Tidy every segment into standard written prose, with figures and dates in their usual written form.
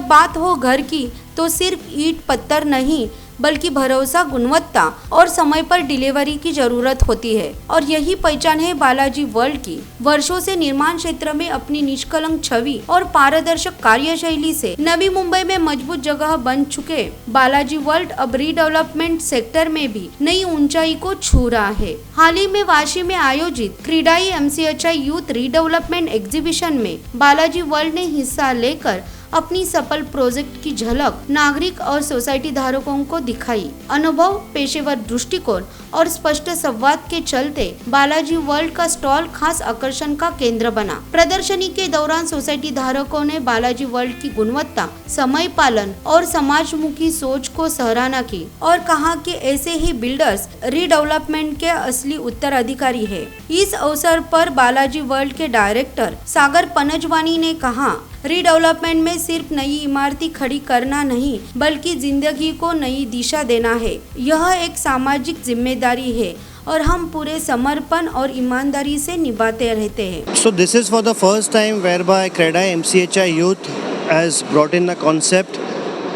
जब बात हो घर की तो सिर्फ ईंट पत्थर नहीं बल्कि भरोसा, गुणवत्ता और समय पर डिलीवरी की जरूरत होती है और यही पहचान है बालाजी वर्ल्ड की। वर्षों से निर्माण क्षेत्र में अपनी निष्कलंक छवि और पारदर्शक कार्यशैली से नवी मुंबई में मजबूत जगह बन चुके बालाजी वर्ल्ड अब रीडेवलपमेंट सेक्टर में भी नई ऊंचाई को छू रहा है। हाल ही में वाशी में आयोजित CREDAI MCHI youth redevelopment exhibition में बालाजी वर्ल्ड ने हिस्सा लेकर अपनी सफल प्रोजेक्ट की झलक नागरिक और सोसाइटी धारकों को दिखाई। अनुभव, पेशेवर दृष्टिकोण और स्पष्ट संवाद के चलते बालाजी वर्ल्ड का स्टॉल खास आकर्षण का केंद्र बना। प्रदर्शनी के दौरान सोसाइटी धारकों ने बालाजी वर्ल्ड की गुणवत्ता, समय पालन और समाजमुखी सोच को सराहना की और कहा कि ऐसे ही बिल्डर्स रीडेवलपमेंट के असली उत्तराधिकारी है। इस अवसर पर बालाजी वर्ल्ड के डायरेक्टर सागर पनजवानी ने कहा, रीडेवलपमेंट में सिर्फ नई इमारतें खड़ी करना नहीं बल्कि जिंदगी को नई दिशा देना है। यह एक सामाजिक जिम्मेदारी है और हम पूरे समर्पण और ईमानदारी से निभाते रहते हैं। So this is for the first time whereby CREDAI MCHI Youth has brought in a concept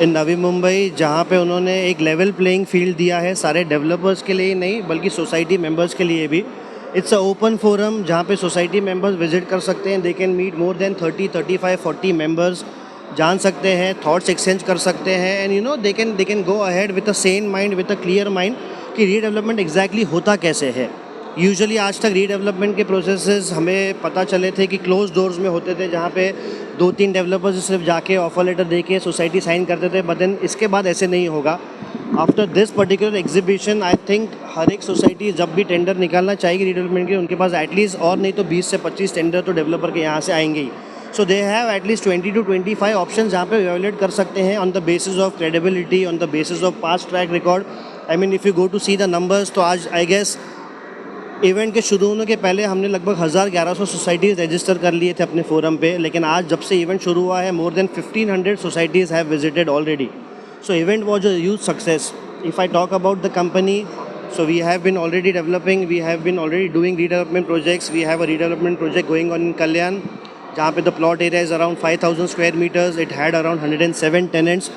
in Navi Mumbai, जहाँ पे उन्होंने एक लेवल प्लेइंग फील्ड दिया है सारे डेवलपर्स के लिए ही नहीं बल्कि सोसाइटी मेंबर्स के लिए भी। इट्स अ ओपन फोरम जहाँ पे सोसाइटी मेंबर्स विजिट कर सकते हैं। They can meet more than 30, 35, 40 members, जान सकते हैं, थॉट्स एक्सचेंज कर सकते हैं and you know they can go ahead with a sane mind, with a clear mind कि रीडेवलपमेंट एग्जैक्टली होता कैसे है। यूजुअली आज तक रीडेवलपमेंट के प्रोसेसेस हमें पता चले थे कि क्लोज डोर्स में होते थे, जहाँ पे 2-3 डेवलपर्स सिर्फ जाके ऑफर लेटर दे के सोसाइटी साइन करते थे, बट देन इसके बाद ऐसे नहीं होगा। After this particular exhibition I think हर एक सोसाइटी जब भी टेंडर निकालना चाहेगी रीडेवलपमेंट के, उनके पास एटलीस्ट और नहीं तो 20 से 25 टेंडर तो डेवलपर के यहाँ से आएंगे ही। So they have at least 20 to 25 option जहाँ पे इवैल्यूएट कर सकते हैं on the basis of credibility, on the basis of past track record. I mean if you go to see the numbers, तो आज आई गेस इवेंट के शुरू होने के पहले हमने लगभग 1100 सोसाइटीज़ रजिस्टर कर लिए थे अपने फोरम पे, लेकिन आज जब से इवेंट शुरू हुआ है more than 1500 societies have visited already. So event was a huge success. If I talk about the company, so we have been already developing, we have been already doing redevelopment projects. We have a redevelopment project going on in Kalyan, जहाँ पे the plot area is around 5000 square meters. It had around 107 tenants.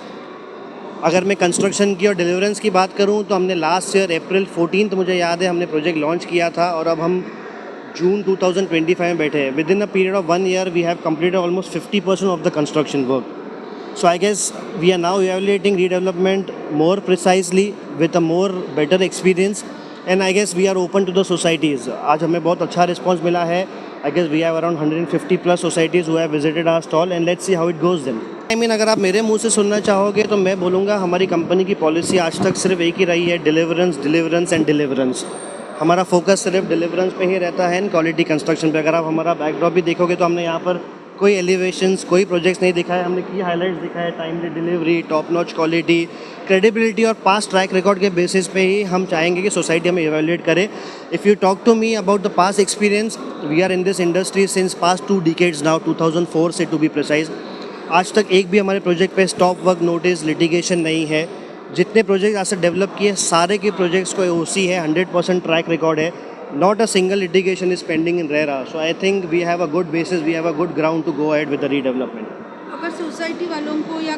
अगर मैं construction की और deliverance की बात करूँ तो हमने लास्ट ईयर April 14 मुझे याद है हमने प्रोजेक्ट लॉन्च किया था और अब हम जून 2025 में बैठे हैं। With in a period of 1 year we have completed almost 50% of the construction work. So I guess we are now evaluating redevelopment more precisely with a more better experience and I guess we are open to the societies. आज हमें बहुत अच्छा response मिला है। I guess we have around 150 plus societies who have visited our stall and let's see how it goes then. I mean अगर आप मेरे मुंह से सुनना चाहोगे तो मैं बोलूँगा हमारी कंपनी की पॉलिसी आज तक सिर्फ एक ही रही है, डिलीवरेंस एंड डिलीवरेंस। हमारा फोकस सिर्फ डिलीवरेंस पे ही रहता है एंड क्वालिटी कंस्ट्रक्शन पे। अगर आप हमारा बैकड्रॉप भी देखोगे तो हमने यहाँ पर कोई एलिवेशंस, कोई प्रोजेक्ट्स नहीं दिखाए, हमने की हाइलाइट्स दिखाए, timely delivery, top notch quality, credibility और पास्ट ट्रैक रिकॉर्ड के बेसिस पे ही हम चाहेंगे कि सोसाइटी हमें इवैल्यूएट करे। If you talk to me about the past experience, we are in this industry since past 2 decades now, 2004 से टू बी प्रिसाइज। आज तक एक भी हमारे प्रोजेक्ट पे स्टॉप वर्क नोटिस, लिटिगेशन नहीं है। जितने प्रोजेक्ट आज से डेवलप किए सारे के प्रोजेक्ट्स को OC है, 100% ट्रैक रिकॉर्ड है। Not a single litigation is pending in RERA. So I think we have a good basis, we have a good ground to go ahead with the redevelopment. अगर society वालों को या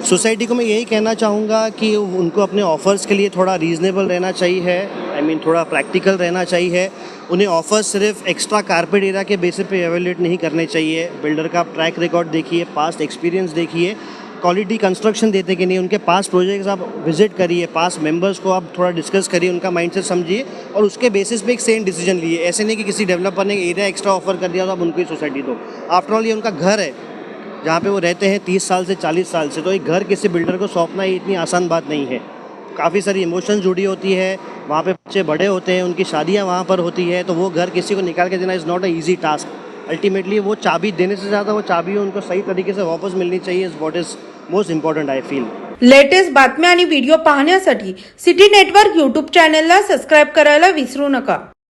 society को मैं यही कहना चाहूँगा कि उनको अपने ऑफ़र्स के लिए थोड़ा रीज़नेबल रहना चाहिए। आई मीन थोड़ा प्रैक्टिकल रहना चाहिए। उन्हें ऑफ़र्स सिर्फ एक्स्ट्रा कारपेट एरिया के बेसिस पे एवेल्यूएट नहीं करने चाहिए। बिल्डर का ट्रैक रिकॉर्ड देखिए, पास्ट एक्सपीरियंस देखिए, क्वालिटी कंस्ट्रक्शन देते कि नहीं, उनके पास प्रोजेक्ट्स आप विजिट करिए, पास मेंबर्स को आप थोड़ा डिस्कस करिए, उनका माइंडसेट समझिए और उसके बेसिस पे एक सेम डिसीजन लिए। ऐसे नहीं कि किसी डेवलपर ने एरिया एक्स्ट्रा ऑफर कर दिया तो आप उनको ही सोसाइटी दो। आफ्टर ऑल ये उनका घर है जहाँ पे वो रहते हैं 30 साल से 40 साल से, तो एक घर किसी बिल्डर को सौंपना ये इतनी आसान बात नहीं है। काफ़ी सारी इमोशंस जुड़ी होती है, वहाँ पे बच्चे बड़े होते हैं, उनकी शादियाँ वहाँ पर होती है, तो वो घर किसी को निकाल के देना is not a easy task. Ultimately वो चाबी देने से ज़्यादा वो चाबी उनको सही तरीके से वापस मिलनी चाहिए, is what is most important I feel. Latest बातम्या आणि व्हिडिओ पाहण्यासाठी सिटी नेटवर्क YouTube चॅनलला सबस्क्राईब करायला विसरू नका।